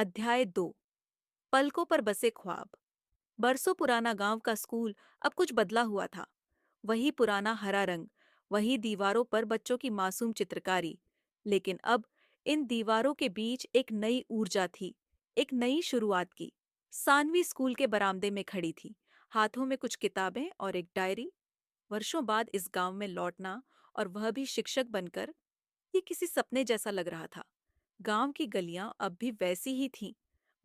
अध्याय 2। पलकों पर बसे ख्वाब। बरसों पुराना गांव का स्कूल अब कुछ बदला हुआ था। वही पुराना हरा रंग, वही दीवारों पर बच्चों की मासूम चित्रकारी। लेकिन अब इन दीवारों के बीच एक नई ऊर्जा थी, एक नई शुरुआत की। सानवी स्कूल के बरामदे में खड़ी थी, हाथों में कुछ किताबें और एक डायरी। वर्षों बाद इस गांव में लौटना, और वह भी शिक्षक बनकर, ये किसी सपने जैसा लग रहा था। गांव की गलियां अब भी वैसी ही थीं,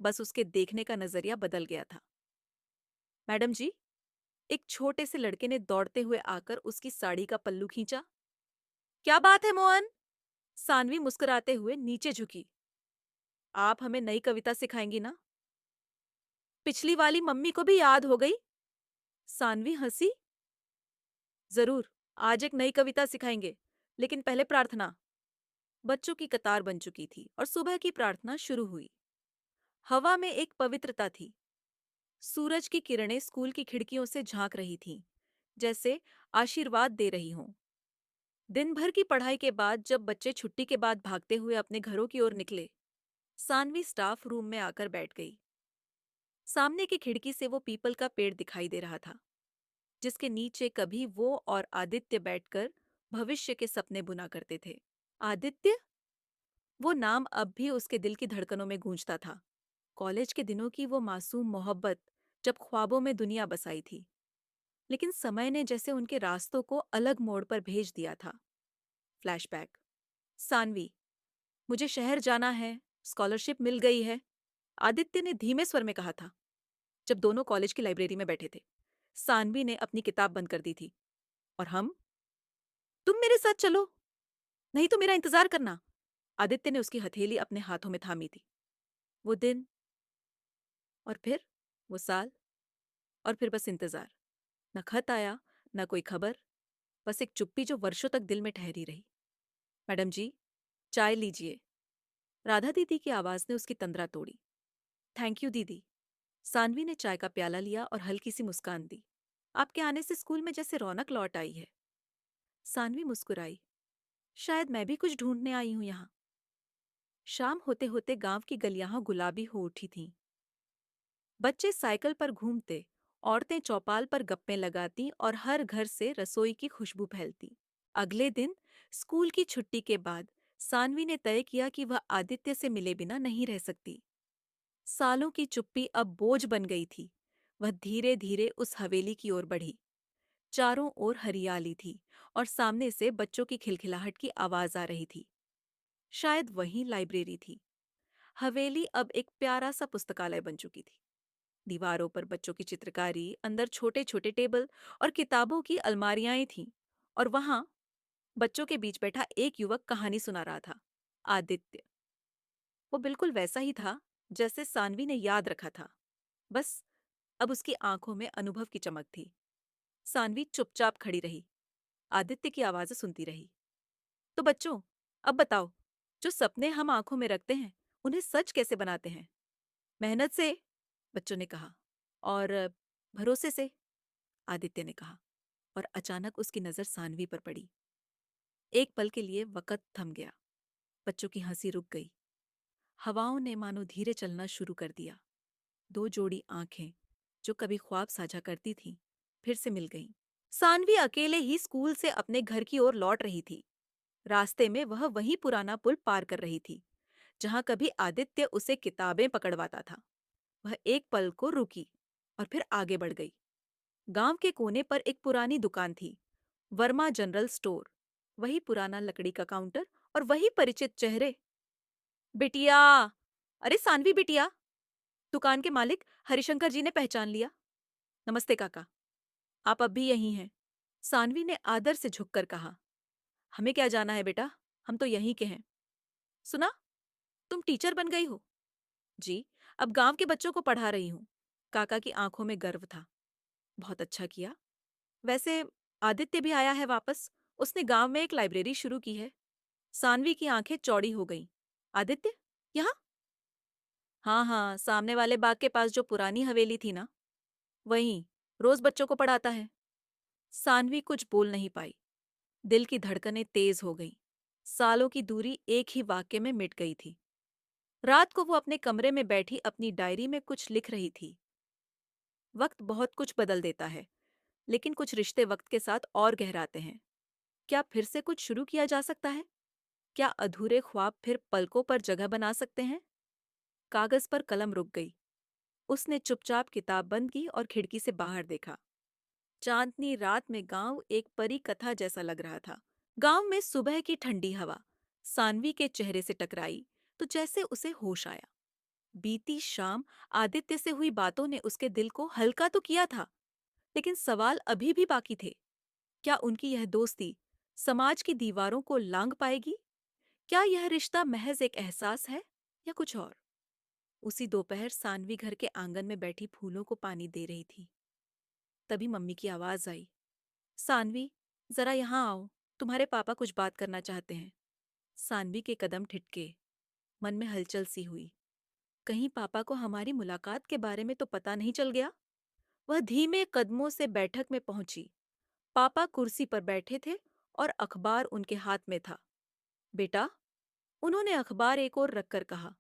बस उसके देखने का नजरिया बदल गया था। मैडम जी, एक छोटे से लड़के ने दौड़ते हुए आकर उसकी साड़ी का पल्लू खींचा। क्या बात है मोहन? सानवी मुस्कुराते हुए नीचे झुकी। आप हमें नई कविता सिखाएंगी ना? पिछली वाली मम्मी को भी याद हो गई। सानवी हंसी। जरूर, आज एक नई कविता सिखाएंगे, लेकिन पहले प्रार्थना। बच्चों की कतार बन चुकी थी और सुबह की प्रार्थना शुरू हुई। हवा में एक पवित्रता थी। सूरज की किरणें स्कूल की खिड़कियों से झांक रही थीं, जैसे आशीर्वाद दे रही हों। दिन भर की पढ़ाई के बाद जब बच्चे छुट्टी के बाद भागते हुए अपने घरों की ओर निकले, सानवी स्टाफ रूम में आकर बैठ गई। सामने की खिड़की से वो पीपल का पेड़ दिखाई दे रहा था, जिसके नीचे कभी वो और आदित्य बैठकर भविष्य के सपने बुना करते थे। आदित्य? वो नाम अब भी उसके दिल की धड़कनों में गूंजता था। कॉलेज के दिनों की वो मासूम मोहब्बत, जब ख्वाबों में दुनिया बसाई थी। लेकिन समय ने जैसे उनके रास्तों को अलग मोड़ पर भेज दिया था। फ्लैशबैक। सानवी, मुझे शहर जाना है, स्कॉलरशिप मिल गई है, आदित्य ने धीमे स्वर में कहा था, जब दोनों कॉलेज की लाइब्रेरी में बैठे थे। सानवी ने अपनी किताब बंद कर दी थी। और हम? तुम मेरे साथ चलो, नहीं तो मेरा इंतजार करना। आदित्य ने उसकी हथेली अपने हाथों में थामी थी। वो दिन, और फिर वो साल, और फिर बस इंतजार। न खत आया, न कोई खबर, बस एक चुप्पी जो वर्षों तक दिल में ठहरी रही। मैडम जी, चाय लीजिए। राधा दीदी की आवाज ने उसकी तंद्रा तोड़ी। थैंक यू दीदी। सानवी ने चाय का प्याला लिया और हल्की सी मुस्कान दी। आपके आने से स्कूल में जैसे रौनक लौट आई है। सानवी मुस्कुराई। शायद मैं भी कुछ ढूंढने आई हूं यहाँ। शाम होते होते गांव की गलियां गुलाबी हो उठी थीं। बच्चे साइकिल पर घूमते, औरतें चौपाल पर गप्पे लगाती और हर घर से रसोई की खुशबू फैलती। अगले दिन स्कूल की छुट्टी के बाद सानवी ने तय किया कि वह आदित्य से मिले बिना नहीं रह सकती। सालों की चुप्पी अब बोझ बन गई थी। वह धीरे धीरे उस हवेली की ओर बढ़ी। चारों ओर हरियाली थी और सामने से बच्चों की खिलखिलाहट की आवाज आ रही थी। शायद वही लाइब्रेरी थी। हवेली अब एक प्यारा सा पुस्तकालय बन चुकी थी। दीवारों पर बच्चों की चित्रकारी, अंदर छोटे छोटे टेबल और किताबों की अलमारियां थीं। और वहां बच्चों के बीच बैठा एक युवक कहानी सुना रहा था। आदित्य। वो बिल्कुल वैसा ही था जैसे सानवी ने याद रखा था। बस अब उसकी आंखों में अनुभव की चमक थी। सानवी चुपचाप खड़ी रही, आदित्य की आवाजें सुनती रही। तो बच्चों, अब बताओ, जो सपने हम आंखों में रखते हैं, उन्हें सच कैसे बनाते हैं? मेहनत से, बच्चों ने कहा। और भरोसे से, आदित्य ने कहा। और अचानक उसकी नजर सानवी पर पड़ी। एक पल के लिए वक़्त थम गया। बच्चों की हंसी रुक गई। हवाओं ने मानो धीरे चलना शुरू कर दिया। दो जोड़ी आंखें, जो कभी ख्वाब साझा करती थीं, फिर से मिल गईं। सानवी अकेले ही स्कूल से अपने घर की ओर लौट रही थी। रास्ते में वह वही पुराना पुल पार कर रही थी, जहां कभी आदित्य उसे किताबें पकड़वाता था। वह एक पल को रुकी और फिर आगे बढ़ गई। गांव के कोने पर एक पुरानी दुकान थी, वर्मा जनरल स्टोर। वही पुराना लकड़ी का काउंटर और वही परिचित चेहरे। बिटिया! अरे सानवी बिटिया! दुकान के मालिक हरिशंकर जी ने पहचान लिया। नमस्ते काका, आप अब भी यहीं हैं। सानवी ने आदर से झुककर कहा। हमें क्या जाना है बेटा, हम तो यहीं के हैं। सुना, तुम टीचर बन गई हो? जी, अब गांव के बच्चों को पढ़ा रही हूँ। काका की आंखों में गर्व था। बहुत अच्छा किया। वैसे आदित्य भी आया है वापस। उसने गांव में एक लाइब्रेरी शुरू की है। सानवी की आंखें चौड़ी हो गईं। आदित्य? यहाँ? हाँ हाँ, सामने वाले बाग के पास जो पुरानी हवेली थी ना, वहीं। रोज बच्चों को पढ़ाता है। सानवी कुछ बोल नहीं पाई। दिल की धड़कनें तेज हो गईं। सालों की दूरी एक ही वाक्य में मिट गई थी। रात को वो अपने कमरे में बैठी अपनी डायरी में कुछ लिख रही थी। वक्त बहुत कुछ बदल देता है, लेकिन कुछ रिश्ते वक्त के साथ और गहराते हैं। क्या फिर से कुछ शुरू किया जा सकता है? क्या अधूरे ख्वाब फिर पलकों पर जगह बना सकते हैं? कागज पर कलम रुक गई। उसने चुपचाप किताब बंद की और खिड़की से बाहर देखा। चांदनी रात में गांव एक परी कथा जैसा लग रहा था। गांव में सुबह की ठंडी हवा सानवी के चेहरे से टकराई तो जैसे उसे होश आया। बीती शाम आदित्य से हुई बातों ने उसके दिल को हल्का तो किया था, लेकिन सवाल अभी भी बाकी थे। क्या उनकी यह दोस्ती समाज की दीवारों को लांघ पाएगी? क्या यह रिश्ता महज एक एहसास है या कुछ और? उसी दोपहर सानवी घर के आंगन में बैठी फूलों को पानी दे रही थी। तभी मम्मी की आवाज आई। सानवी, जरा यहाँ आओ। तुम्हारे पापा कुछ बात करना चाहते हैं। सानवी के कदम ठिठके। मन में हलचल सी हुई। कहीं पापा को हमारी मुलाकात के बारे में तो पता नहीं चल गया? वह धीमे कदमों से बैठक में पहुंची। पापा कुर्सी पर बैठे थे और अखबार उनके हाथ में था। बेटा, उन्होंने अखबार एक ओर रखकर कहा,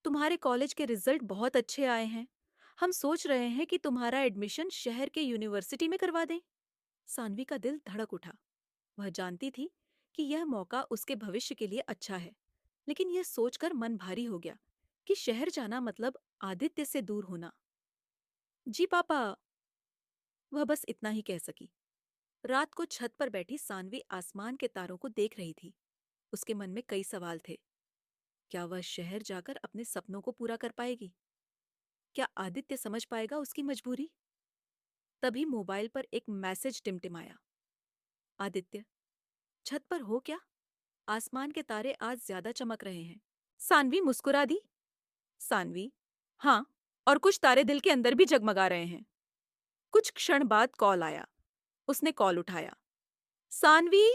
तुम्हारे कॉलेज के रिजल्ट बहुत अच्छे आए हैं। हम सोच रहे हैं कि तुम्हारा एडमिशन शहर के यूनिवर्सिटी में करवा दें। सानवी का दिल धड़क उठा। वह जानती थी कि यह मौका उसके भविष्य के लिए अच्छा है, लेकिन यह सोचकर मन भारी हो गया कि शहर जाना मतलब आदित्य से दूर होना। जी पापा, वह बस इतना ही कह सकी। रात को छत पर बैठी सानवी आसमान के तारों को देख रही थी। उसके मन में कई सवाल थे। क्या वह शहर जाकर अपने सपनों को पूरा कर पाएगी? क्या आदित्य समझ पाएगा उसकी मजबूरी? तभी मोबाइल पर एक मैसेज टिमटिमाया। आदित्य, छत पर हो क्या? आसमान के तारे आज ज्यादा चमक रहे हैं। सानवी मुस्कुरा दी। सानवी, हाँ, और कुछ तारे दिल के अंदर भी जगमगा रहे हैं। कुछ क्षण बाद कॉल आया। उसने कॉल उठाया। सानवी।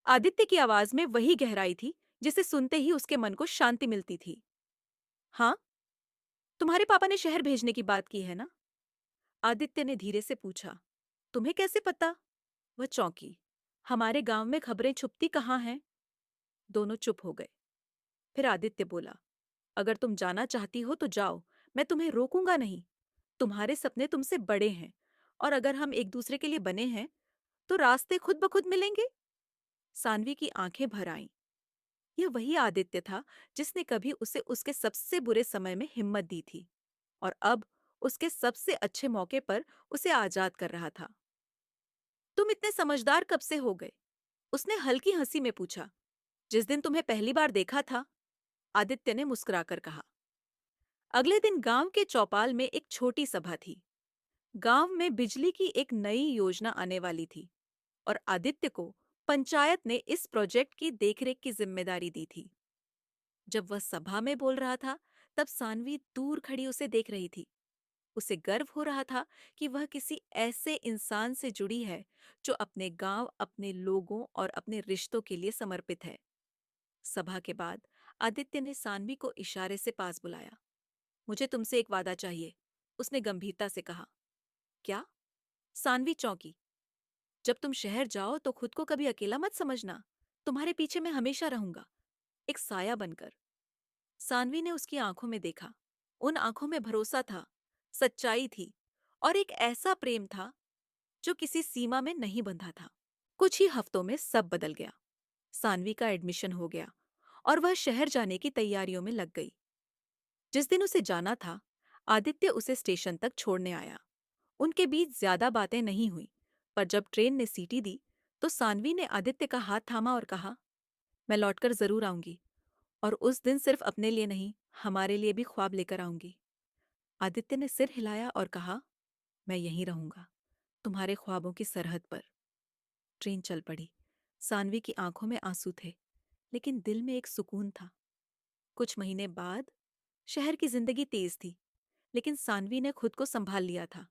आदित्य की आवाज में वही गहराई थी जिसे सुनते ही उसके मन को शांति मिलती थी। हाँ, तुम्हारे पापा ने शहर भेजने की बात की है ना? आदित्य ने धीरे से पूछा। तुम्हें कैसे पता? वह चौंकी। हमारे गांव में खबरें छुपती कहाँ हैं? दोनों चुप हो गए। फिर आदित्य बोला, अगर तुम जाना चाहती हो तो जाओ, मैं तुम्हें रोकूंगा नहीं। तुम्हारे सपने तुमसे बड़े हैं, और अगर हम एक दूसरे के लिए बने हैं तो रास्ते खुद ब खुद मिलेंगे। सानवी की आंखें भर आईं। यह वही आदित्य था जिसने कभी उसे उसके सबसे बुरे समय में हिम्मत दी थी, और अब उसके सबसे अच्छे मौके पर उसे आजाद कर रहा था। तुम इतने समझदार कब से हो गए? उसने हल्की हंसी में पूछा। जिस दिन तुम्हें पहली बार देखा था, आदित्य ने मुस्कुराकर कहा। अगले दिन गांव के चौपाल में एक छोटी सभा थी। गांव में बिजली की एक नई योजना आने वाली थी, और आदित्य को पंचायत ने इस प्रोजेक्ट की देखरेख की जिम्मेदारी दी थी। जब वह सभा में बोल रहा था, तब सानवी दूर खड़ी उसे देख रही थी। उसे गर्व हो रहा था कि वह किसी ऐसे इंसान से जुड़ी है जो अपने गांव, अपने लोगों और अपने रिश्तों के लिए समर्पित है। सभा के बाद आदित्य ने सानवी को इशारे से पास बुलाया। मुझे तुमसे एक वादा चाहिए, उसने गंभीरता से कहा। क्या? सानवी चौंकी। जब तुम शहर जाओ तो खुद को कभी अकेला मत समझना। तुम्हारे पीछे मैं हमेशा रहूंगा, एक साया बनकर। सानवी ने उसकी आंखों में देखा। उन आंखों में भरोसा था, सच्चाई थी, और एक ऐसा प्रेम था जो किसी सीमा में नहीं बंधा था। कुछ ही हफ्तों में सब बदल गया। सानवी का एडमिशन हो गया और वह शहर जाने की तैयारियों में लग गई। जिस दिन उसे जाना था, आदित्य उसे स्टेशन तक छोड़ने आया। उनके बीच ज्यादा बातें नहीं हुई, पर जब ट्रेन ने सीटी दी तो सानवी ने आदित्य का हाथ थामा और कहा, मैं लौटकर जरूर आऊंगी, और उस दिन सिर्फ अपने लिए नहीं, हमारे लिए भी ख्वाब लेकर आऊंगी। आदित्य ने सिर हिलाया और कहा, मैं यहीं रहूंगा, तुम्हारे ख्वाबों की सरहद पर। ट्रेन चल पड़ी। सानवी की आंखों में आंसू थे, लेकिन दिल में एक सुकून था। कुछ महीने बाद शहर की जिंदगी तेज थी, लेकिन सानवी ने खुद को संभाल लिया था।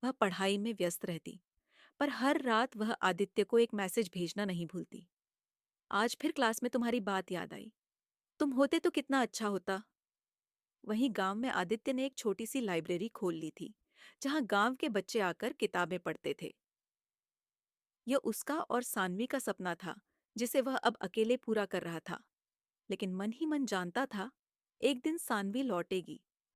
वह पढ़ाई में व्यस्त रहती, पर हर रात वह आदित्य को एक मैसेज भेजना नहीं भूलती। आज फिर क्लास में तुम्हारी बात याद आई। तुम होते तो कितना अच्छा होता। वहीं गांव में आदित्य ने एक छोटी सी लाइब्रेरी खोल ली थी, जहां गांव के बच्चे आकर किताबें पढ़ते थे। यह उसका और सानवी का सपना था, जिसे वह अब अकेले पूरा कर रहा था। लेकिन मन ही मन जानता था एक दिन सानवी लौटेगी,